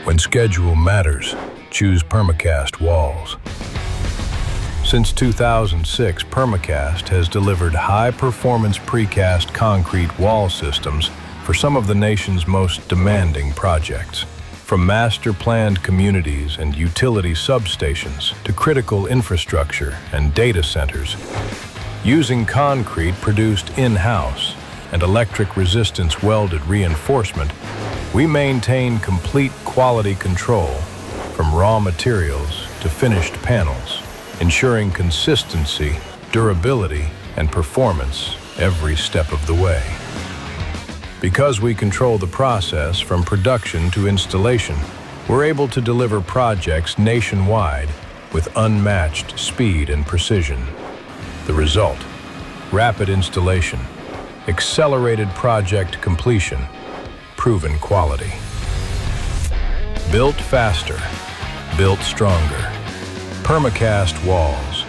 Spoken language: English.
When schedule matters, choose Permacast Walls. Since 2006, Permacast has delivered high-performance precast concrete wall systems for some of the nation's most demanding projects. From master-planned communities and utility substations to critical infrastructure and data centers, using concrete produced in-house and electric resistance welded reinforcement, we maintain complete quality control from raw materials to finished panels, ensuring consistency, durability, and performance every step of the way. Because we control the process from production to installation, we're able to deliver projects nationwide with unmatched speed and precision. The result: rapid installation, accelerated project completion, proven quality. Built faster, built stronger. Permacast Walls.